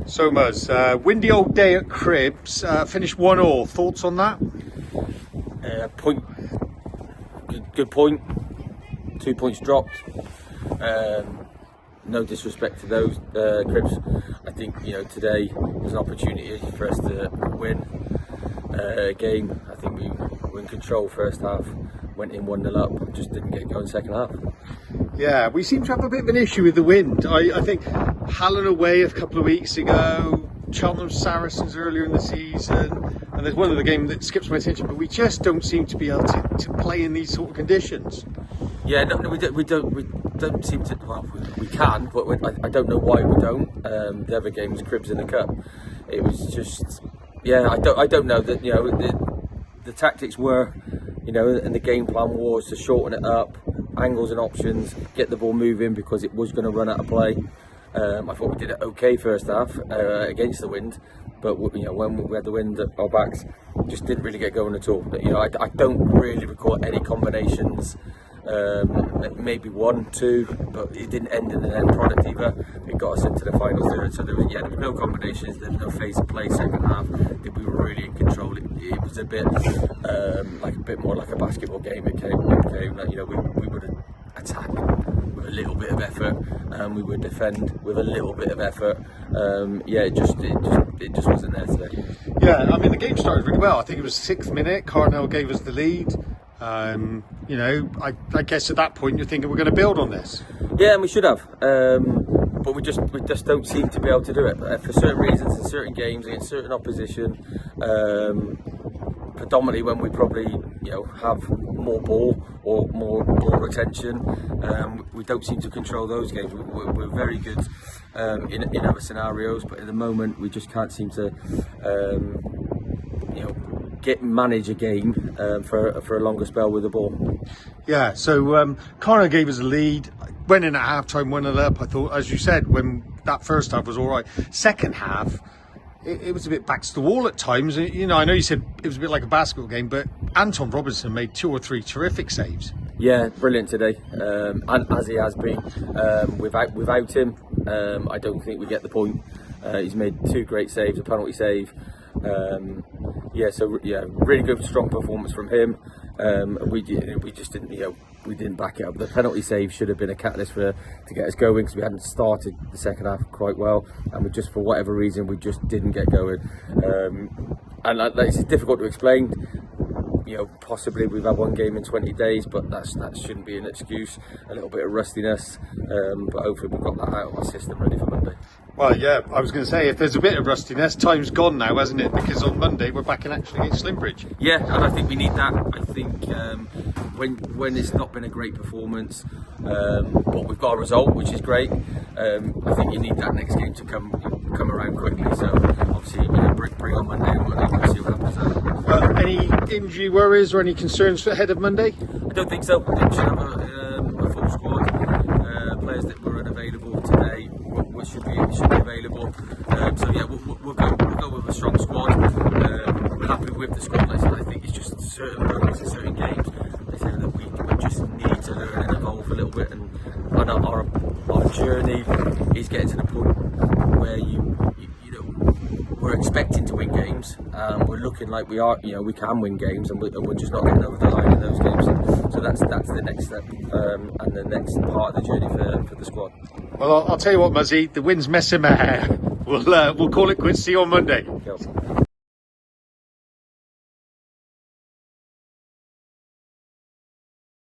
So Muzz, windy old day at Cribs, finished 1-1. Thoughts on that? Point, good point. 2 points dropped. No disrespect to those Cribs. I think today was an opportunity for us to win a game. I think we were in control first half, went in 1-0 up, just didn't get going second half. Yeah, we seem to have a bit of an issue with the wind. I think Hallen away a couple of weeks ago, Cheltenham Saracens earlier in the season, and there's one other game that skips my attention, but we just don't seem to be able to play in these sort of conditions. Yeah, no, we don't seem to. Well, we can, but I don't know why we don't. The other game was Cribs in the Cup. It was just, yeah, I don't know that the tactics were, and the game plan was to shorten it up, angles and options, get the ball moving because it was going to run out of play. I thought we did it okay first half against the wind, but when we had the wind at our backs, just didn't really get going at all. But, I don't really recall any combinations. Maybe 1, 2, but it didn't end in an end product either. It got us into the final third, so there was no combinations, there was no phase of play second half. That we were really in control. It was a bit more like a basketball game. It came we would attack with a little bit of effort, and we would defend with a little bit of effort. It just wasn't there today. Yeah, I mean the game started really well. I think it was the 6th minute. Carnell gave us the lead. I guess at that point you're thinking we're going to build on this. Yeah, and we should have, but we just don't seem to be able to do it for certain reasons in certain games against certain opposition. Predominantly when we probably have more ball or more ball retention, we don't seem to control those games. We're very good in other scenarios, but at the moment we just can't seem to manage a game for a longer spell with the ball. Yeah, so Carnell gave us a lead, went in at half-time, 1-0 up. I thought, as you said, when that first half was all right. Second half, it was a bit back to the wall at times. I know you said it was a bit like a basketball game, but Anton Robinson made 2 or 3 terrific saves. Yeah, brilliant today, and as he has been. Without him, I don't think we get the point. He's made 2 great saves, a penalty save. Really good, strong performance from him. We just didn't, we didn't back it up. The penalty save should have been a catalyst to get us going because we hadn't started the second half quite well, and we just, for whatever reason, we just didn't get going. And it's difficult to explain. Possibly we've had 1 game in 20 days, but that shouldn't be an excuse. A little bit of rustiness, but hopefully we've got that out of our system ready for Monday. Well, yeah, I was going to say, if there's a bit of rustiness, time's gone now, hasn't it? Because on Monday we're back in action against Slimbridge. Yeah, and I think we need that. I think when it's not been a great performance, but we've got a result, which is great. I think you need that next game to come around quickly. So obviously, bring on Monday and we'll see what happens. Any injury worries or any concerns ahead of Monday? I don't think so. I think we should have a full squad. Players that were unavailable today should be available. We'll go with a strong squad. We're happy with the squad. I think it's just certain moments in certain games. I say that we just need to learn and evolve a little bit, and our journey is getting to the point where we're expecting to win games. We're looking like we are. We can win games, and we're just not getting over the line in those games. So that's the next step, and the next part of the journey for the squad. Well, I'll tell you what, Muzzy, the wind's messing my hair. We'll call it quits. See you on Monday. Cool.